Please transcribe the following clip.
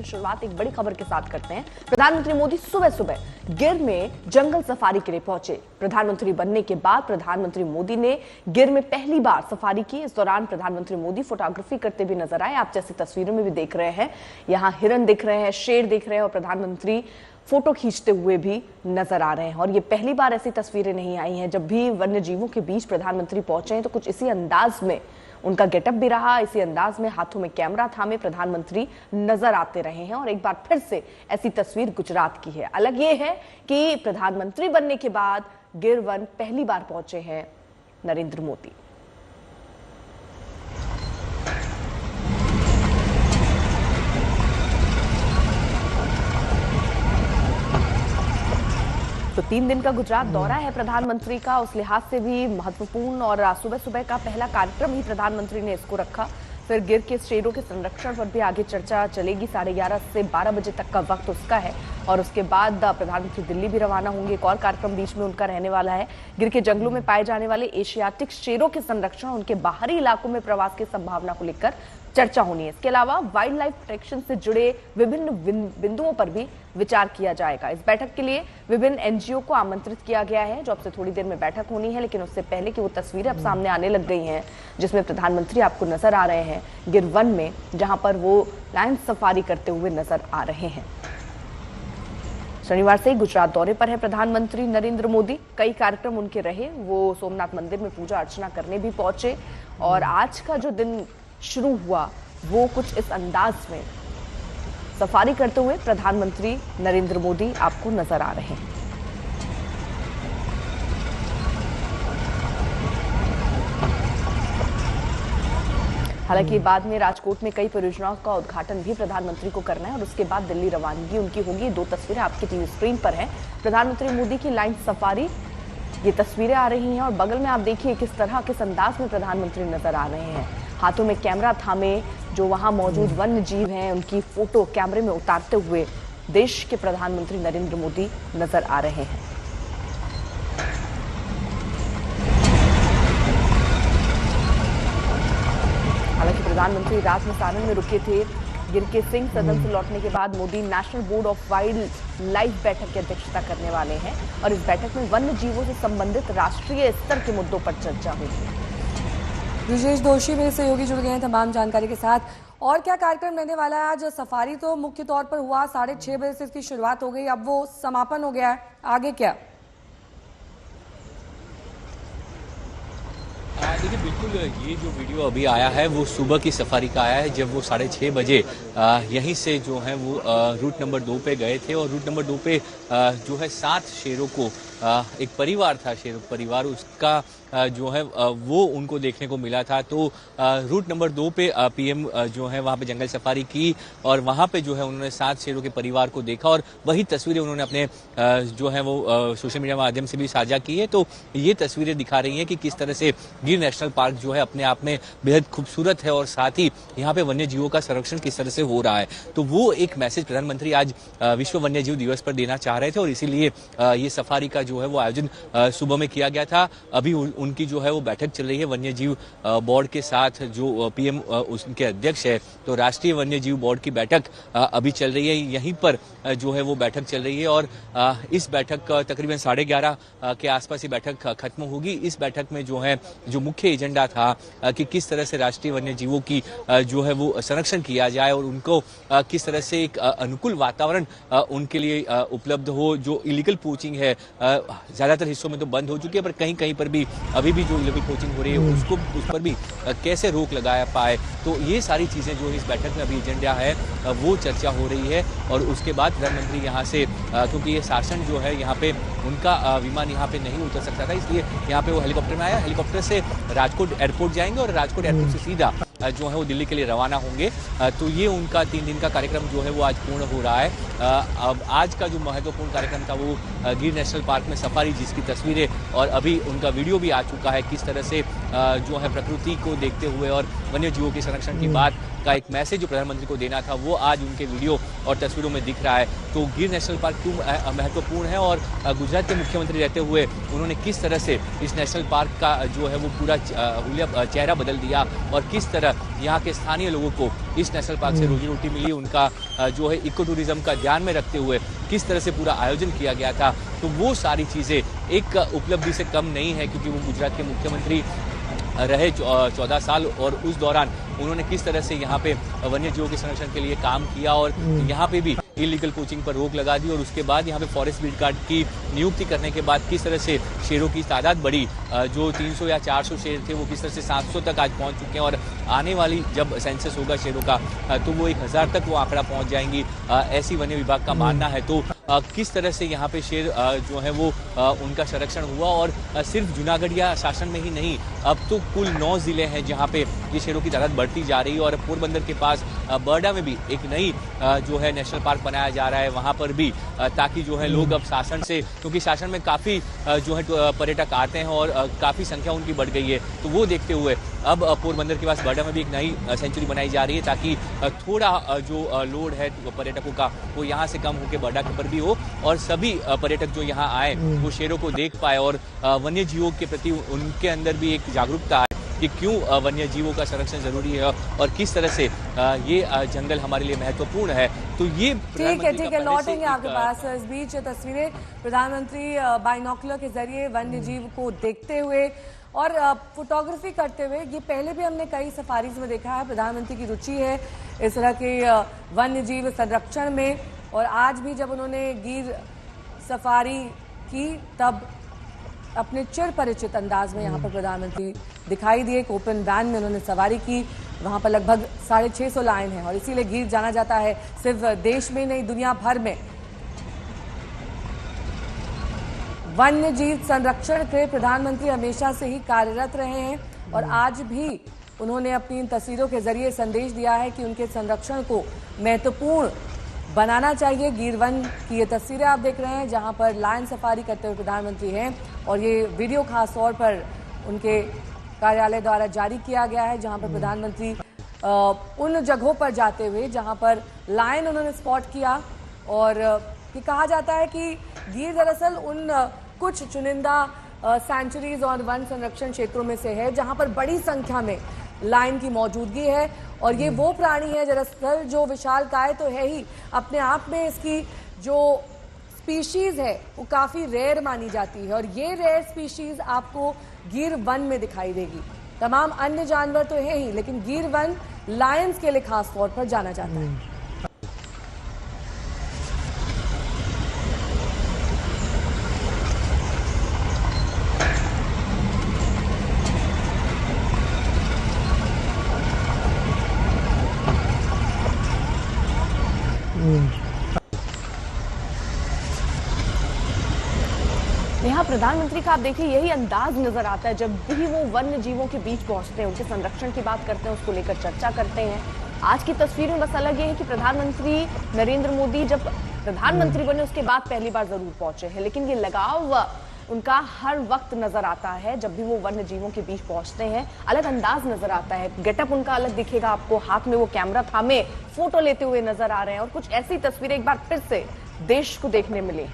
शुरुआत एक बड़ी खबर के साथ करते हैं। प्रधानमंत्री मोदी सुबह सुबह गिर में जंगल सफारी के लिए पहुंचे। प्रधानमंत्री बनने के बाद प्रधानमंत्री मोदी ने गिर में पहली बार सफारी की। इस दौरान प्रधानमंत्री मोदी फोटोग्राफी करते भी नजर आए। आप जैसी तस्वीरों में भी देख रहे हैं, यहाँ हिरन दिख रहे हैं, शेर दिख रहे हैं और प्रधानमंत्री फोटो खींचते हुए भी नजर आ रहे हैं। और ये पहली बार ऐसी तस्वीरें नहीं आई हैं। जब भी वन्य जीवों के बीच प्रधानमंत्री पहुंचे हैं तो कुछ इसी अंदाज में उनका गेटअप भी रहा। इसी अंदाज में हाथों में कैमरा थामे प्रधानमंत्री नजर आते रहे हैं। और एक बार फिर से ऐसी तस्वीर गुजरात की है। अलग ये है कि प्रधानमंत्री बनने के बाद गिर वन पहली बार पहुंचे हैं नरेंद्र मोदी। तो 3 दिन का गुजरात दौरा है प्रधानमंत्री का, उस लिहाज से भी महत्वपूर्ण और सुबह सुबह का पहला कार्यक्रम ही प्रधानमंत्री ने इसको रखा। फिर गिर के शेरों के संरक्षण पर भी आगे चर्चा चलेगी। 11:30 से 12 बजे तक का वक्त उसका है। और उसके बाद प्रधानमंत्री दिल्ली भी रवाना होंगे। एक और कार्यक्रम बीच में उनका रहने वाला है। गिर के जंगलों में पाए जाने वाले एशियाटिक शेरों के संरक्षण, उनके बाहरी इलाकों में प्रवास की संभावना को लेकर चर्चा होनी है। इसके अलावा वाइल्ड लाइफ प्रोटेक्शन से जुड़े विभिन्न बिंदुओं पर भी विचार किया जाएगा। इस बैठक के लिए विभिन्न एनजीओ को आमंत्रित किया गया है, जो अब से थोड़ी देर में बैठक होनी है। लेकिन उससे पहले की वो तस्वीरें अब सामने आने लग गई हैं, जिसमें प्रधानमंत्री आपको नजर आ रहे हैं गिर वन में, जहां पर वो लायन सफारी करते हुए नजर आ रहे हैं। शनिवार से ही गुजरात दौरे पर है प्रधानमंत्री नरेंद्र मोदी। कई कार्यक्रम उनके रहे। वो सोमनाथ मंदिर में पूजा अर्चना करने भी पहुंचे। और आज का जो दिन शुरू हुआ वो कुछ इस अंदाज में सफारी करते हुए प्रधानमंत्री नरेंद्र मोदी आपको नजर आ रहे हैं। हालांकि बाद में राजकोट में कई परियोजनाओं का उद्घाटन भी प्रधानमंत्री को करना है और उसके बाद दिल्ली रवानगी उनकी होगी। 2 तस्वीरें आपकी टीवी स्क्रीन पर हैं। प्रधानमंत्री मोदी की लाइन सफारी, ये तस्वीरें आ रही हैं और बगल में आप देखिए किस तरह किस अंदाज में प्रधानमंत्री नजर आ रहे हैं। हाथों में कैमरा थामे जो वहां मौजूद वन्य जीव हैं उनकी फोटो कैमरे में उतारते हुए देश के प्रधानमंत्री नरेंद्र मोदी नजर आ रहे हैं। हालांकि प्रधानमंत्री रात में सारण में रुके थे। गिर के सिंह सदन से लौटने के बाद Modi national board of wild life बैठक की अध्यक्षता करने वाले हैं। और इस बैठक में वन्य जीवों से संबंधित राष्ट्रीय स्तर के मुद्दों पर चर्चा होगी। ब्रिजेश दोषी मेरे सहयोगी जुड़ गए हैं तमाम जानकारी के साथ। और क्या कार्यक्रम रहने वाला है आज? सफारी तो मुख्य तौर पर हुआ, 6:30 बजे से इसकी शुरुआत हो गई, अब वो समापन हो गया है, आगे क्या? देखिए बिल्कुल, ये जो वीडियो अभी आया है वो सुबह की सफारी का आया है, जब वो 6:30 बजे यहीं से जो है वो रूट नंबर 2 पे गए थे। और रूट नंबर 2 पे जो है 7 शेरों को एक परिवार था, शेर परिवार, उसका जो है वो उनको देखने को मिला था। तो रूट नंबर 2 पे पीएम जो है वहाँ पे जंगल सफारी की और वहाँ पे जो है उन्होंने 7 शेरों के परिवार को देखा और वही तस्वीरें उन्होंने अपने जो है वो सोशल मीडिया माध्यम से भी साझा की है। तो ये तस्वीरें दिखा रही हैं कि किस तरह से गिर नेशनल पार्क जो है अपने आप में बेहद खूबसूरत है और साथ ही यहाँ पे वन्य जीवों का संरक्षण किस तरह से हो रहा है। तो वो एक मैसेज प्रधानमंत्री आज विश्व वन्य जीव दिवस पर देना चाह रहे थे और इसीलिए ये सफारी का जो है वो आयोजन सुबह में किया गया था। अभी उनकी जो है वो बैठक चल रही है वन्य जीव बोर्ड के साथ, जो पीएम उनके अध्यक्ष है। तो राष्ट्रीय वन्य जीव बोर्ड की बैठक अभी चल रही है, यहीं पर जो है वो बैठक चल रही है। और इस बैठक तकरीबन 11:30 के आसपास ये बैठक खत्म होगी। इस बैठक में जो है जो मुख्य एजेंडा था कि किस तरह से राष्ट्रीय वन्य जीवों की जो है वो संरक्षण किया जाए और उनको किस तरह से एक अनुकूल वातावरण उनके लिए उपलब्ध हो। जो इलीगल पोचिंग है ज्यादातर हिस्सों में तो बंद हो चुकी है, पर कहीं कहीं पर भी अभी भी जो इलीगल पोचिंग हो रही है उस पर भी कैसे रोक लगाया पाए। तो ये सारी चीजें जो इस बैठक में अभी एजेंडा है वो चर्चा हो रही है। और उसके बाद प्रधानमंत्री यहाँ से, क्योंकि ये शासन जो है यहाँ पे उनका विमान यहाँ पे नहीं उतर सकता था, इसलिए यहाँ पे वो हेलीकॉप्टर में आया। हेलीकॉप्टर से राजकोट एयरपोर्ट जाएंगे और राजकोट एयरपोर्ट से सीधा जो है वो दिल्ली के लिए रवाना होंगे। तो ये उनका 3 दिन का कार्यक्रम जो है वो आज पूर्ण हो रहा है। अब आज का जो महत्वपूर्ण कार्यक्रम था वो गिर नेशनल पार्क में सफारी, जिसकी तस्वीरें और अभी उनका वीडियो भी आ चुका है, किस तरह से जो है प्रकृति को देखते हुए और वन्य जीवों के संरक्षण की बात का एक मैसेज जो प्रधानमंत्री को देना था वो आज उनके वीडियो और तस्वीरों में दिख रहा है। तो गिर नेशनल पार्क क्यों महत्वपूर्ण है और गुजरात के मुख्यमंत्री रहते हुए उन्होंने किस तरह से इस नेशनल पार्क का जो है वो पूरा चेहरा बदल दिया और किस तरह यहाँ के स्थानीय लोगों को इस इस नेशनल पार्क से रोजी रोटी मिली, उनका जो है इको टूरिज्म का ध्यान में रखते हुए किस तरह से पूरा आयोजन किया गया था, तो वो सारी चीज़ें एक उपलब्धि से कम नहीं है, क्योंकि वो गुजरात के मुख्यमंत्री रहे 14 साल और उस दौरान उन्होंने किस तरह से यहाँ पे वन्य जीवों के संरक्षण के लिए काम किया और यहाँ पे भी इलीगल पोचिंग पर रोक लगा दी और उसके बाद यहाँ पे फॉरेस्ट बीट गार्ड की नियुक्ति करने के बाद किस तरह से शेरों की तादाद बढ़ी, जो 300 या 400 शेर थे वो किस तरह से 700 तक आज पहुँच चुके हैं और आने वाली जब सेंसस होगा शेरों का तो वो 1000 तक वो आंकड़ा पहुँच जाएंगी, ऐसी वन्य विभाग का मानना है। तो किस तरह से यहाँ पे शेर जो है वो उनका संरक्षण हुआ और सिर्फ जूनागढ़िया शासन में ही नहीं, अब तो कुल 9 जिले हैं जहाँ पे ये शेरों की तादाद बढ़ती जा रही है और पोरबंदर के पास बर्डा में भी एक नई जो है नेशनल पार्क बनाया जा रहा है वहाँ पर भी, ताकि जो है लोग अब शासन से, क्योंकि शासन में काफ़ी जो है पर्यटक आते हैं और काफ़ी संख्या उनकी बढ़ गई है, तो वो देखते हुए अब पोरबंदर के पास बर्डा में भी एक नई सेंचुरी बनाई जा रही है ताकि थोड़ा जो लोड है पर्यटकों का वो यहाँ से कम होकर बर्डा के ऊपर भी हो और सभी पर्यटक जो यहाँ आए वो शेरों को देख पाए और वन्य जीवों के प्रति उनके अंदर भी एक जागरूकता आए कि क्यों वन्य जीवों का संरक्षण जरूरी है और किस तरह से ये जंगल हमारे लिए महत्वपूर्ण है। तो ये ठीक है, लौटेंगे आपके पास। इस बीच तस्वीरें प्रधानमंत्री बाइनोकुलर के जरिए वन्य जीव को देखते हुए और फोटोग्राफी करते हुए, ये पहले भी हमने कई सफारीज में देखा है, प्रधानमंत्री की रुचि है इस तरह के वन्य जीव संरक्षण में और आज भी जब उन्होंने गिर सफारी की तब अपने चिर परिचित अंदाज में यहाँ पर प्रधानमंत्री दिखाई दिए। एक ओपन वैन में उन्होंने सवारी की, वहाँ पर लगभग 650 लाइन है और इसीलिए गिर जाना जाता है सिर्फ देश में नहीं दुनिया भर में। वन्य जीव संरक्षण के प्रधानमंत्री हमेशा से ही कार्यरत रहे हैं और आज भी उन्होंने अपनी इन तस्वीरों के जरिए संदेश दिया है कि उनके संरक्षण को महत्वपूर्ण बनाना चाहिए। गिर वन की ये तस्वीरें आप देख रहे हैं जहां पर लायन सफारी करते हुए प्रधानमंत्री हैं और ये वीडियो खास तौर पर उनके कार्यालय द्वारा जारी किया गया है जहां पर प्रधानमंत्री उन जगहों पर जाते हुए जहां पर लायन उन्होंने स्पॉट किया और ये कहा जाता है कि गिर दरअसल उन कुछ चुनिंदा सेंचुरीज और वन संरक्षण क्षेत्रों में से है जहां पर बड़ी संख्या में लायन की मौजूदगी है और ये वो प्राणी है दरअसल जो विशालकाय तो है ही, अपने आप में इसकी जो स्पीशीज है वो काफी रेयर मानी जाती है और ये रेयर स्पीशीज आपको गिर वन में दिखाई देगी। तमाम अन्य जानवर तो है ही लेकिन गिर वन लायंस के लिए खास तौर पर जाना जाता है। यहाँ प्रधानमंत्री का आप देखिए यही अंदाज नजर आता है जब भी वो वन्य जीवों के बीच पहुंचते हैं, उनके संरक्षण की बात करते हैं, उसको लेकर चर्चा करते हैं। आज की तस्वीर में बस अलग ये है कि प्रधानमंत्री नरेंद्र मोदी जब प्रधानमंत्री बने उसके बाद पहली बार जरूर पहुंचे हैं, लेकिन ये लगाव उनका हर वक्त नजर आता है। जब भी वो वन्य जीवों के बीच पहुंचते हैं अलग अंदाज नजर आता है, गेटअप उनका अलग दिखेगा आपको, हाथ में वो कैमरा थामे फोटो लेते हुए नजर आ रहे हैं और कुछ ऐसी तस्वीरें एक बार फिर से देश को देखने मिली।